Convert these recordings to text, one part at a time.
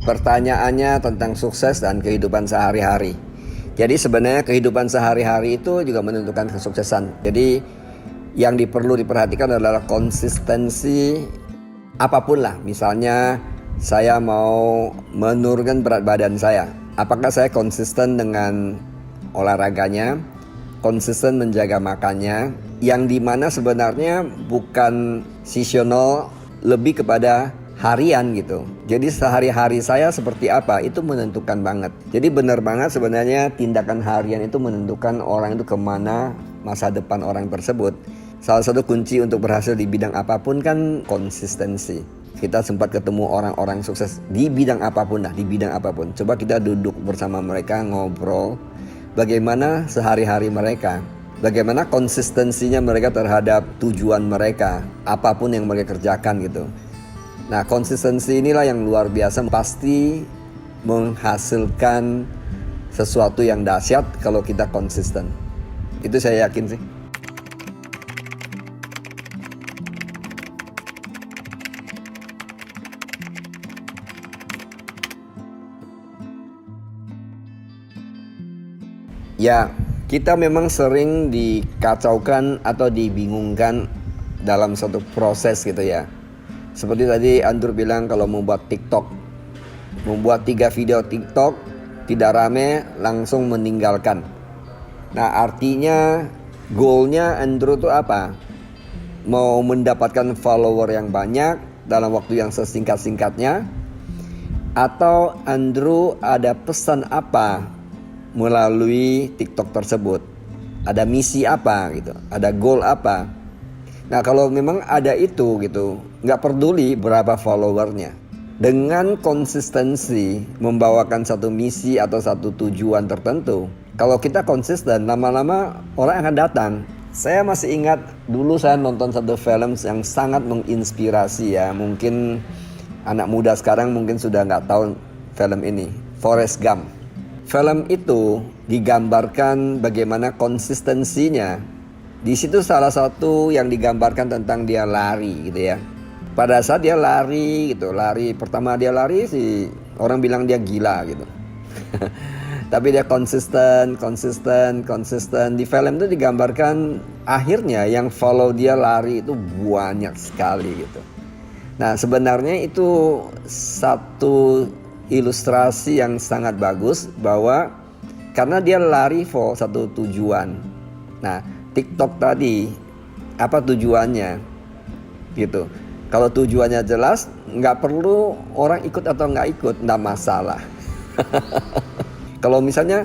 Pertanyaannya tentang sukses dan kehidupan sehari-hari. Jadi sebenarnya kehidupan sehari-hari itu juga menentukan kesuksesan. Jadi yang perlu diperhatikan adalah konsistensi apapun lah. Misalnya saya mau menurunkan berat badan saya. Apakah saya konsisten dengan olahraganya, konsisten menjaga makannya, yang dimana sebenarnya bukan seasonal, lebih kepada harian gitu. Jadi sehari-hari saya seperti apa itu menentukan banget. Jadi benar banget sebenarnya tindakan harian itu menentukan orang itu kemana masa depan orang tersebut. Salah satu kunci untuk berhasil di bidang apapun kan konsistensi. Kita sempat ketemu orang-orang sukses di bidang apapun lah, di bidang apapun. Coba kita duduk bersama mereka ngobrol bagaimana sehari-hari mereka, bagaimana konsistensinya mereka terhadap tujuan mereka, apapun yang mereka kerjakan gitu. Nah, konsistensi inilah yang luar biasa, pasti menghasilkan sesuatu yang dahsyat kalau kita konsisten. Itu saya yakin sih. Ya, kita memang sering dikacaukan atau dibingungkan dalam satu proses gitu ya. Seperti tadi Andrew bilang kalau membuat TikTok, membuat 3 video TikTok tidak rame langsung meninggalkan. Nah, artinya goalnya Andrew itu apa? Mau mendapatkan follower yang banyak dalam waktu yang sesingkat-singkatnya, atau Andrew ada pesan apa melalui TikTok tersebut? Ada misi apa gitu? Ada goal apa? Nah, kalau memang ada itu gitu, nggak peduli berapa followernya. Dengan konsistensi membawakan satu misi atau satu tujuan tertentu, kalau kita konsisten, lama-lama orang akan datang. Saya masih ingat dulu saya nonton satu film yang sangat menginspirasi ya. Mungkin anak muda sekarang mungkin sudah nggak tahu film ini, Forrest Gump. Film itu digambarkan bagaimana konsistensinya. Di situ salah satu yang digambarkan tentang dia lari gitu ya. Pada saat dia lari gitu, pertama dia lari sih orang bilang dia gila gitu. Tapi dia konsisten. Di film itu digambarkan akhirnya yang follow dia lari itu banyak sekali gitu. Nah, sebenarnya itu satu ilustrasi yang sangat bagus bahwa karena dia lari for satu tujuan. Nah, TikTok tadi apa tujuannya gitu. Kalau tujuannya jelas, nggak perlu orang ikut atau nggak ikut, nggak masalah. Kalau misalnya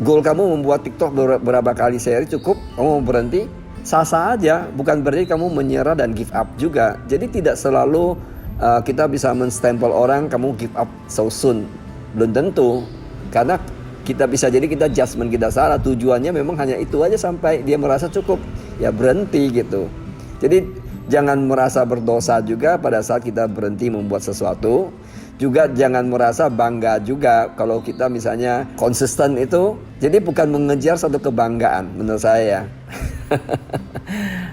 goal kamu membuat TikTok berapa kali sehari cukup, kamu mau berhenti, sah-sah aja. Bukan berarti kamu menyerah dan give up juga. Jadi tidak selalu kita bisa menstempel orang kamu give up so soon. Belum tentu. Karena kita bisa jadi kita judgement kita salah. Tujuannya memang hanya itu aja sampai dia merasa cukup. Ya berhenti gitu. Jadi jangan merasa berdosa juga pada saat kita berhenti membuat sesuatu. Juga jangan merasa bangga juga kalau kita misalnya konsisten itu. Jadi bukan mengejar satu kebanggaan menurut saya.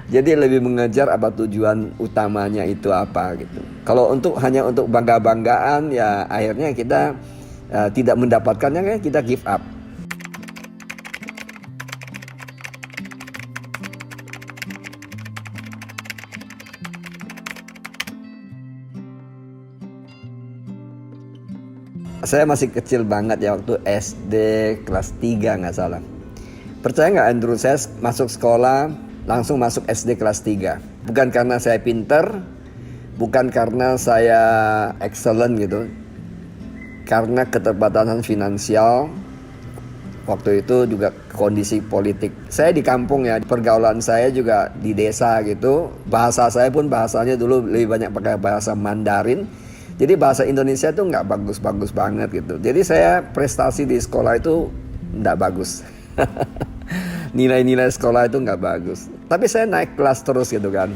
Jadi lebih mengejar apa tujuan utamanya itu apa gitu. Kalau hanya untuk bangga-banggaan ya akhirnya kita tidak mendapatkannya kan kita give up. Saya masih kecil banget ya waktu SD kelas 3 nggak salah. Percaya nggak Andrew, saya masuk sekolah langsung masuk SD kelas 3. Bukan karena saya pinter, bukan karena saya excellent gitu. Karena keterbatasan finansial, waktu itu juga kondisi politik. Saya di kampung ya, pergaulan saya juga di desa gitu. Bahasa saya pun bahasanya dulu lebih banyak pakai bahasa Mandarin. Jadi bahasa Indonesia itu nggak bagus-bagus banget gitu. Jadi saya prestasi di sekolah itu nggak bagus. Nilai-nilai sekolah itu nggak bagus. Tapi saya naik kelas terus gitu kan.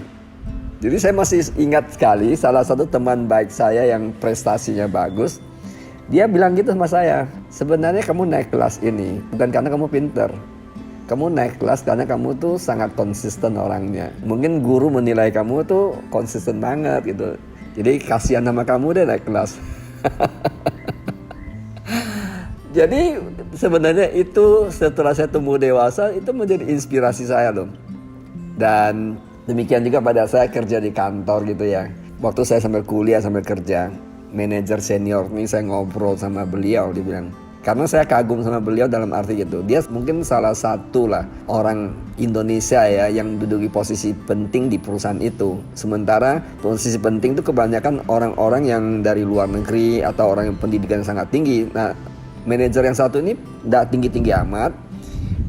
Jadi saya masih ingat sekali salah satu teman baik saya yang prestasinya bagus. Dia bilang gitu sama saya, sebenarnya kamu naik kelas ini bukan karena kamu pinter. Kamu naik kelas karena kamu tuh sangat konsisten orangnya. Mungkin guru menilai kamu tuh konsisten banget gitu. Jadi kasihan sama kamu deh naik kelas. Jadi sebenarnya itu setelah saya tumbuh dewasa itu menjadi inspirasi saya loh. Dan demikian juga pada saya kerja di kantor gitu ya. Waktu saya sambil kuliah sambil kerja, manajer senior nih saya ngobrol sama beliau, dia bilang, karena saya kagum sama beliau dalam arti gitu, dia mungkin salah satu lah orang Indonesia ya yang duduk di posisi penting di perusahaan itu. Sementara posisi penting itu kebanyakan orang-orang yang dari luar negeri atau orang yang pendidikan sangat tinggi. Nah, manajer yang satu ini tidak tinggi-tinggi amat,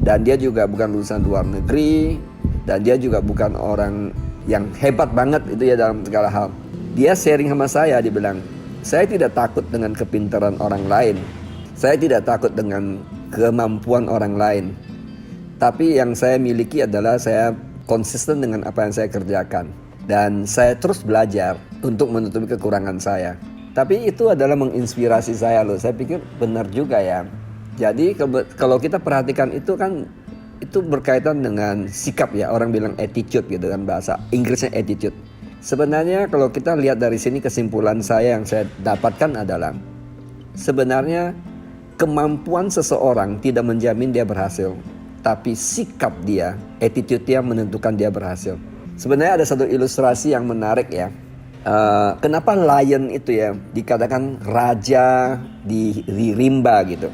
dan dia juga bukan lulusan luar negeri, dan dia juga bukan orang yang hebat banget itu ya dalam segala hal. Dia sharing sama saya, dia bilang, saya tidak takut dengan kepintaran orang lain, saya tidak takut dengan kemampuan orang lain, tapi yang saya miliki adalah saya konsisten dengan apa yang saya kerjakan, dan saya terus belajar untuk menutupi kekurangan saya. Tapi itu adalah menginspirasi saya loh. Saya pikir benar juga ya. Jadi kalau kita perhatikan itu kan, itu berkaitan dengan sikap ya. Orang bilang attitude gitu kan, bahasa Inggrisnya attitude. Sebenarnya kalau kita lihat dari sini, kesimpulan saya yang saya dapatkan adalah, sebenarnya kemampuan seseorang tidak menjamin dia berhasil, tapi sikap dia, attitude dia menentukan dia berhasil. Sebenarnya ada satu ilustrasi yang menarik ya. Kenapa lion itu ya dikatakan raja di rimba gitu.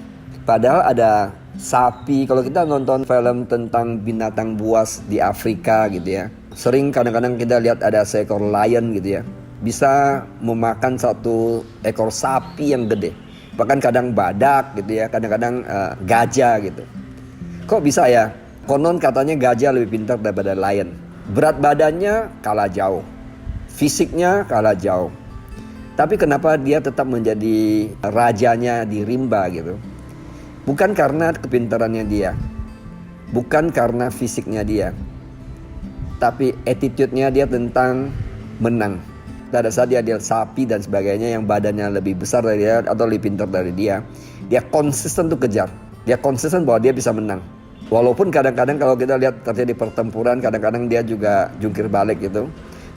Padahal ada sapi. Kalau kita nonton film tentang binatang buas di Afrika gitu ya, sering kadang-kadang kita lihat ada seekor lion gitu ya, bisa memakan satu ekor sapi yang gede. Bahkan kadang badak gitu ya, kadang-kadang gajah gitu. Kok bisa ya? Konon katanya gajah lebih pintar daripada lion. Berat badannya kalah jauh, fisiknya kalah jauh. Tapi kenapa dia tetap menjadi rajanya di rimba gitu? Bukan karena kepintarannya dia, bukan karena fisiknya dia, tapi attitude-nya dia tentang menang. Pada saat dia sapi dan sebagainya yang badannya lebih besar dari dia atau lebih pintar dari dia, dia konsisten tuh kejar. Dia konsisten bahwa dia bisa menang. Walaupun kadang-kadang kalau kita lihat terjadi pertempuran, kadang-kadang dia juga jungkir balik gitu.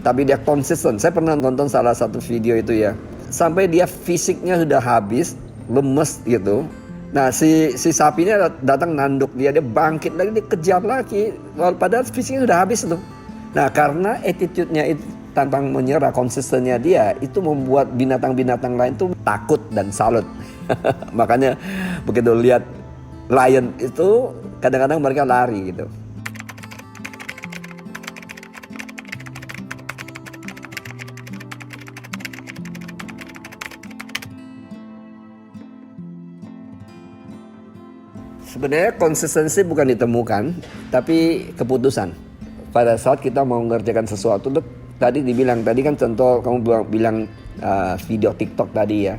Tapi dia konsisten. Saya pernah nonton salah satu video itu ya, sampai dia fisiknya sudah habis, lemes gitu. Nah si sapinya datang nanduk dia bangkit lagi, dia kejar lagi, padahal fisiknya sudah habis tuh. Nah karena attitude-nya itu tantang menyerah, konsistennya dia, itu membuat binatang-binatang lain tuh takut dan salut. Makanya begitu lihat lion itu, kadang-kadang mereka lari gitu. Sebenarnya konsistensi bukan ditemukan, tapi keputusan. Pada saat kita mau mengerjakan sesuatu, tadi dibilang, tadi kan contoh kamu bilang video TikTok tadi ya.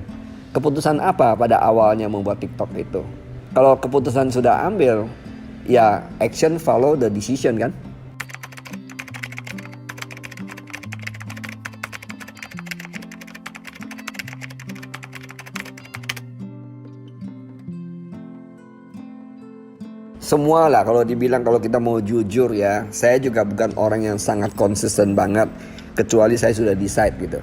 Keputusan apa pada awalnya membuat TikTok itu? Kalau keputusan sudah ambil, ya action follow the decision kan? Semua lah kalau dibilang, kalau kita mau jujur ya, saya juga bukan orang yang sangat konsisten banget, kecuali saya sudah decide gitu.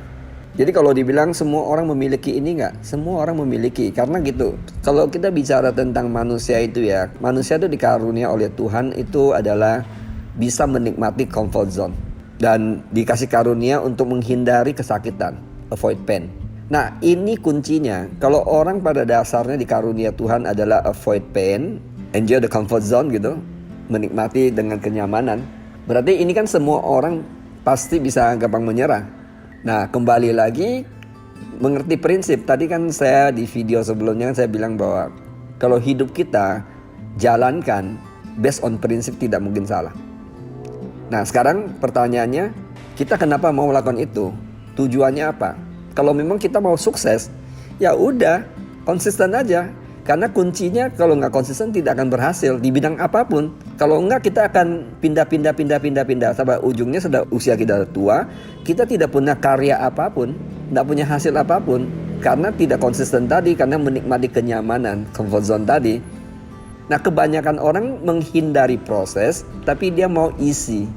Jadi kalau dibilang semua orang memiliki ini enggak, semua orang memiliki, karena gitu. Kalau kita bicara tentang manusia itu ya, manusia itu dikarunia oleh Tuhan itu adalah bisa menikmati comfort zone dan dikasih karunia untuk menghindari kesakitan, avoid pain. Nah ini kuncinya. Kalau orang pada dasarnya dikarunia Tuhan adalah avoid pain, enjoy the comfort zone gitu, menikmati dengan kenyamanan, berarti ini kan semua orang pasti bisa gampang menyerah. Nah kembali lagi mengerti prinsip. Tadi kan saya di video sebelumnya saya bilang bahwa kalau hidup kita jalankan based on prinsip tidak mungkin salah. Nah sekarang pertanyaannya, kita kenapa mau melakukan itu? Tujuannya apa? Kalau memang kita mau sukses, ya udah konsisten aja. Karena kuncinya kalau nggak konsisten tidak akan berhasil di bidang apapun. Kalau nggak kita akan pindah sampai ujungnya sudah usia kita tua, kita tidak punya karya apapun, tidak punya hasil apapun, karena tidak konsisten tadi, karena menikmati kenyamanan, comfort zone tadi. Nah kebanyakan orang menghindari proses, tapi dia mau isi.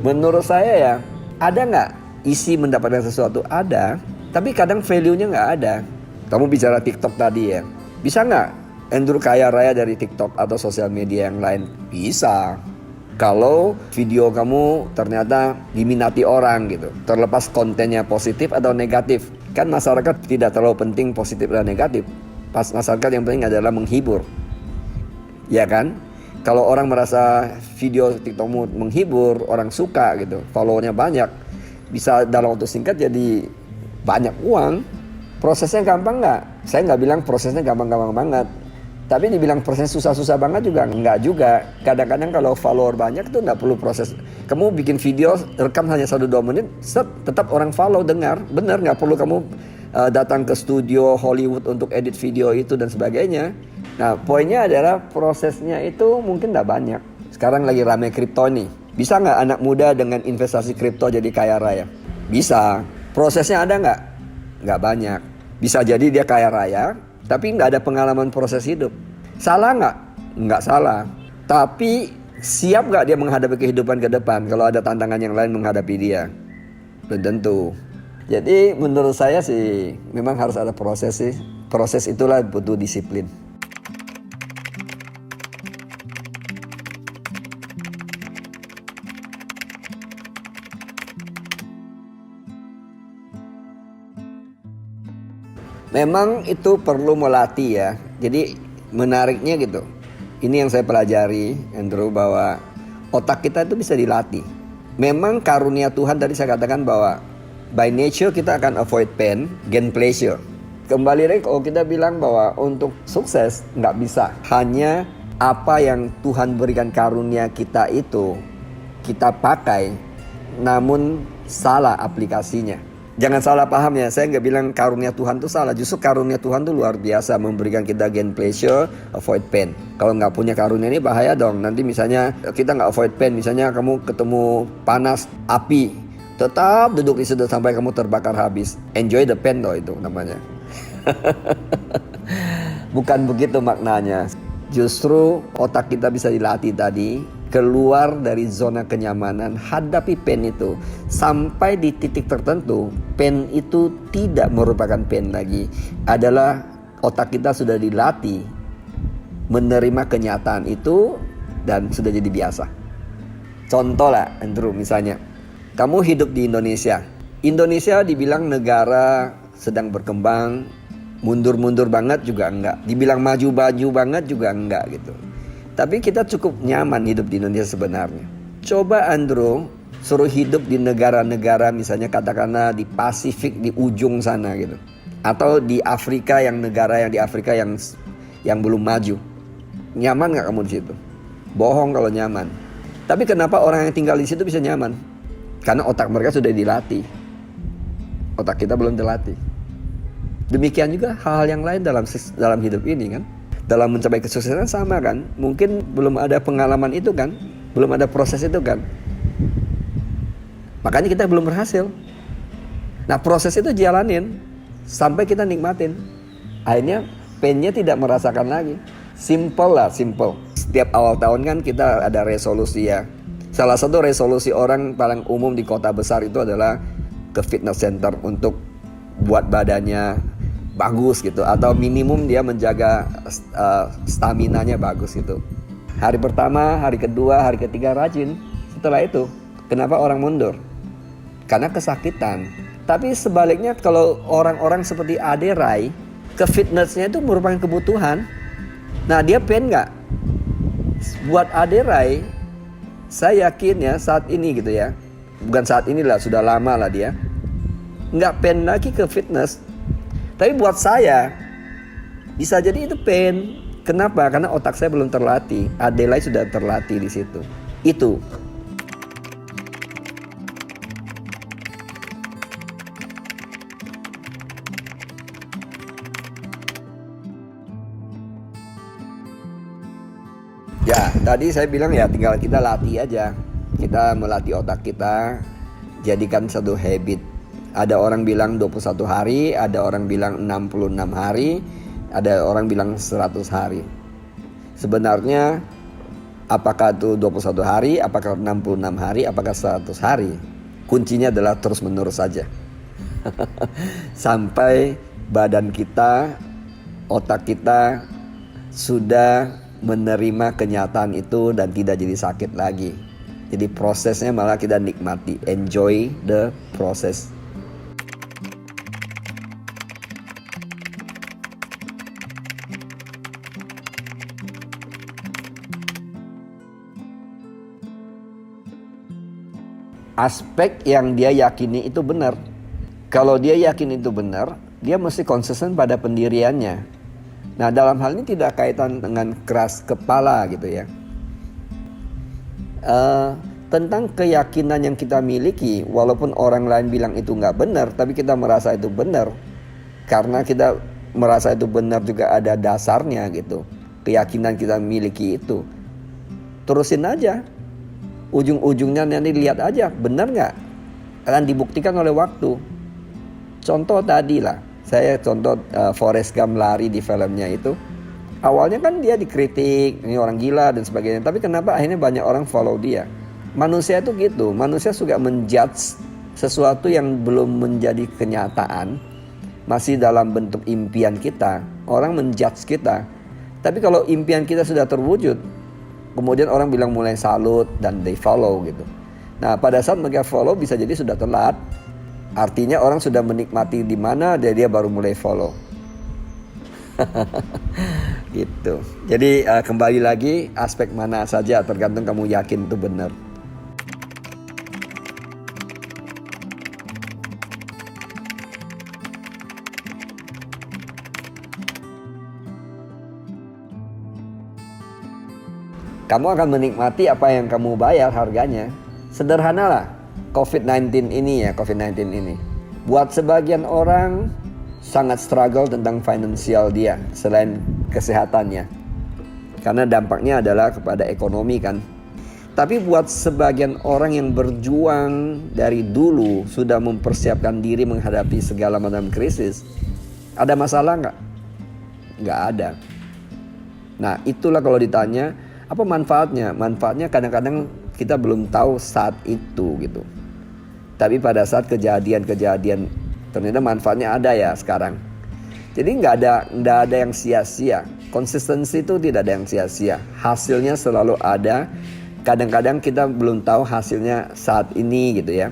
Menurut saya ya, ada nggak isi mendapatkan sesuatu? Ada, tapi kadang value-nya nggak ada. Kamu bicara TikTok tadi ya, bisa nggak Andrew kaya raya dari TikTok atau sosial media yang lain? Bisa. Kalau video kamu ternyata diminati orang gitu, terlepas kontennya positif atau negatif. Kan masyarakat tidak terlalu penting positif dan negatif. Masyarakat yang penting adalah menghibur. Ya kan? Kalau orang merasa video TikTokmu menghibur, orang suka gitu, followernya banyak, bisa dalam waktu singkat jadi banyak uang. Prosesnya gampang nggak? Saya nggak bilang prosesnya gampang-gampang banget. Tapi dibilang proses susah-susah banget juga enggak juga. Kadang-kadang kalau follower banyak tuh enggak perlu proses. Kamu bikin video, rekam hanya 1-2 menit, set, tetap orang follow, dengar. Benar, nggak perlu kamu datang ke studio Hollywood untuk edit video itu dan sebagainya. Nah, poinnya adalah prosesnya itu mungkin enggak banyak. Sekarang lagi rame kripto nih. Bisa nggak anak muda dengan investasi kripto jadi kaya raya? Bisa. Prosesnya ada nggak? Nggak banyak. Bisa jadi dia kaya raya, tapi nggak ada pengalaman proses hidup. Salah nggak? Nggak salah. Tapi siap nggak dia menghadapi kehidupan ke depan kalau ada tantangan yang lain menghadapi dia? Belum tentu. Jadi menurut saya sih memang harus ada proses sih. Proses itulah butuh disiplin. Memang itu perlu melatih ya. Jadi menariknya gitu. Ini yang saya pelajari, Andrew, bahwa otak kita itu bisa dilatih. Memang karunia Tuhan tadi saya katakan bahwa by nature kita akan avoid pain, gain pleasure. Kembali lagi kalau kita bilang bahwa untuk sukses nggak bisa. Hanya apa yang Tuhan berikan karunia kita itu kita pakai, namun salah aplikasinya. Jangan salah paham ya, saya nggak bilang karunia Tuhan itu salah. Justru karunia Tuhan itu luar biasa, memberikan kita gain pleasure, avoid pain. Kalau nggak punya karunia ini bahaya dong. Nanti misalnya kita nggak avoid pain, misalnya kamu ketemu panas, api, tetap duduk di situ sampai kamu terbakar habis. Enjoy the pain loh itu namanya. Bukan begitu maknanya. Justru otak kita bisa dilatih tadi, keluar dari zona kenyamanan, hadapi pain itu. Sampai di titik tertentu, pain itu tidak merupakan pain lagi. Adalah otak kita sudah dilatih menerima kenyataan itu dan sudah jadi biasa. Contoh lah Andrew, misalnya kamu hidup di Indonesia. Indonesia dibilang negara sedang berkembang, mundur-mundur banget juga enggak. Dibilang maju-maju banget juga enggak gitu. Tapi kita cukup nyaman hidup di Indonesia sebenarnya. Coba Andrew suruh hidup di negara-negara misalnya katakanlah di Pasifik di ujung sana gitu. Atau di Afrika negara yang di Afrika yang belum maju. Nyaman gak kamu di situ? Bohong kalau nyaman. Tapi kenapa orang yang tinggal di situ bisa nyaman? Karena otak mereka sudah dilatih. Otak kita belum dilatih. Demikian juga hal-hal yang lain dalam hidup ini kan. Dalam mencapai kesuksesan sama kan. Mungkin belum ada pengalaman itu kan. Belum ada proses itu kan. Makanya kita belum berhasil. Nah proses itu jalanin sampai kita nikmatin. Akhirnya painnya tidak merasakan lagi. Simple lah, simple. Setiap awal tahun kan kita ada resolusi ya. Salah satu resolusi orang paling umum di kota besar itu adalah ke fitness center untuk buat badannya bagus gitu, atau minimum dia menjaga staminanya bagus gitu. Hari pertama, hari kedua, hari ketiga rajin. Setelah itu, kenapa orang mundur? Karena kesakitan. Tapi sebaliknya kalau orang-orang seperti Ade Rai, ke fitnessnya itu merupakan kebutuhan. Nah dia pain nggak? Buat Ade Rai, saya yakin ya saat ini gitu ya, bukan saat inilah, sudah lama lah dia nggak pain lagi ke fitness. Tapi buat saya bisa jadi itu pain. Kenapa? Karena otak saya belum terlatih. Adelai sudah terlatih di situ. Itu. Ya, tadi saya bilang ya tinggal kita latih aja. Kita melatih otak kita, jadikan satu habit. Ada orang bilang 21 hari, ada orang bilang 66 hari, ada orang bilang 100 hari. Sebenarnya apakah itu 21 hari, apakah 66 hari, apakah 100 hari? Kuncinya adalah terus menerus saja. Sampai badan kita, otak kita sudah menerima kenyataan itu dan tidak jadi sakit lagi. Jadi prosesnya malah kita nikmati, enjoy the process. Aspek yang dia yakini itu benar. Kalau dia yakin itu benar, dia mesti konsisten pada pendiriannya. Nah, dalam hal ini tidak kaitan dengan keras kepala gitu ya. Tentang keyakinan yang kita miliki, walaupun orang lain bilang itu nggak benar, tapi kita merasa itu benar. Karena kita merasa itu benar juga ada dasarnya gitu. Keyakinan kita miliki itu. Terusin aja. Ujung-ujungnya nanti lihat aja, benar nggak? Akan dibuktikan oleh waktu. Contoh tadi lah, saya contoh Forrest Gump lari di filmnya itu. Awalnya kan dia dikritik, ini orang gila dan sebagainya. Tapi kenapa akhirnya banyak orang follow dia? Manusia itu gitu, manusia suka menjudge sesuatu yang belum menjadi kenyataan. Masih dalam bentuk impian kita, orang menjudge kita. Tapi kalau impian kita sudah terwujud, kemudian orang bilang mulai salut dan they follow gitu. Nah, pada saat mereka follow bisa jadi sudah telat. Artinya orang sudah menikmati di mana dia baru mulai follow. Gitu. Jadi kembali lagi aspek mana saja tergantung kamu yakin itu benar. Kamu akan menikmati apa yang kamu bayar harganya. Sederhanalah COVID-19 ini ya, COVID-19 ini. Buat sebagian orang sangat struggle tentang finansial dia selain kesehatannya. Karena dampaknya adalah kepada ekonomi kan. Tapi buat sebagian orang yang berjuang dari dulu sudah mempersiapkan diri menghadapi segala macam krisis, ada masalah nggak? Nggak ada. Nah, itulah kalau ditanya apa manfaatnya? Manfaatnya kadang-kadang kita belum tahu saat itu gitu. Tapi pada saat kejadian-kejadian ternyata manfaatnya ada ya sekarang. Jadi nggak ada yang sia-sia. Konsistensi itu tidak ada yang sia-sia. Hasilnya selalu ada. Kadang-kadang kita belum tahu hasilnya saat ini gitu ya.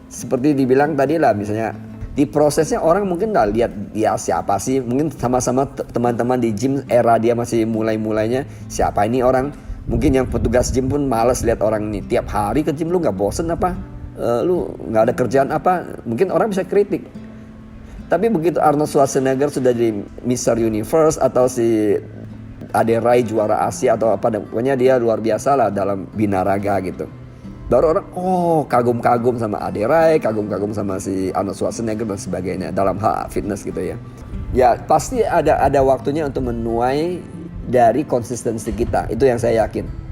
Seperti dibilang tadi lah, misalnya di prosesnya orang mungkin nggak lihat dia siapa sih. Mungkin sama-sama teman-teman di gym era dia masih mulai-mulainya, siapa ini orang. Mungkin yang petugas gym pun malas lihat orang ini. Tiap hari ke gym, lu nggak bosen apa? Lu nggak ada kerjaan apa? Mungkin orang bisa kritik. Tapi begitu Arnold Schwarzenegger sudah jadi Mr. Universe atau si Aderai juara Asia atau apa, pokoknya dia luar biasa lah dalam binaraga gitu. Baru orang kagum-kagum sama Aderai, kagum-kagum sama si Arnold Schwarzenegger dan sebagainya dalam hal fitness gitu ya. Ya pasti ada waktunya untuk menuai dari konsistensi kita. Itu yang saya yakin.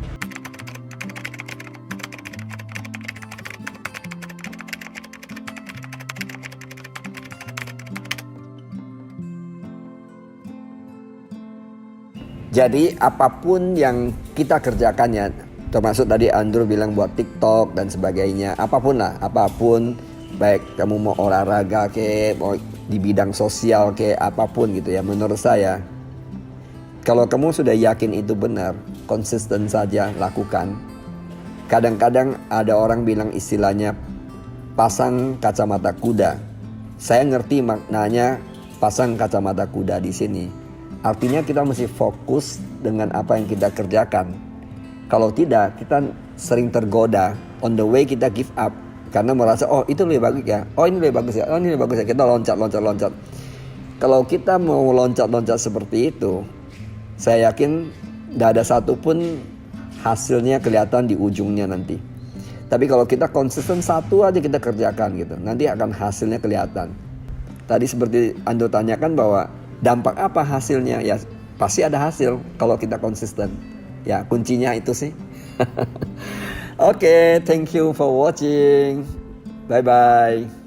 Jadi apapun yang kita kerjakan ya, termasuk tadi Andrew bilang buat TikTok dan sebagainya, apapun, baik kamu mau olahraga mau di bidang sosial apapun gitu ya, menurut saya kalau kamu sudah yakin itu benar, konsisten saja lakukan. Kadang-kadang ada orang bilang istilahnya pasang kacamata kuda. Saya ngerti maknanya pasang kacamata kuda di sini. Artinya kita mesti fokus dengan apa yang kita kerjakan. Kalau tidak, kita sering tergoda. On the way kita give up. Karena merasa, itu lebih bagus ya. Ini lebih bagus ya. Ini lebih bagus ya. Kita loncat. Kalau kita mau loncat-loncat seperti itu, saya yakin tidak ada satupun hasilnya kelihatan di ujungnya nanti. Tapi kalau kita konsisten satu aja kita kerjakan gitu, nanti akan hasilnya kelihatan. Tadi seperti Ando tanyakan bahwa dampak apa hasilnya? Ya pasti ada hasil kalau kita konsisten. Ya kuncinya itu sih. Oke, thank you for watching. Bye bye.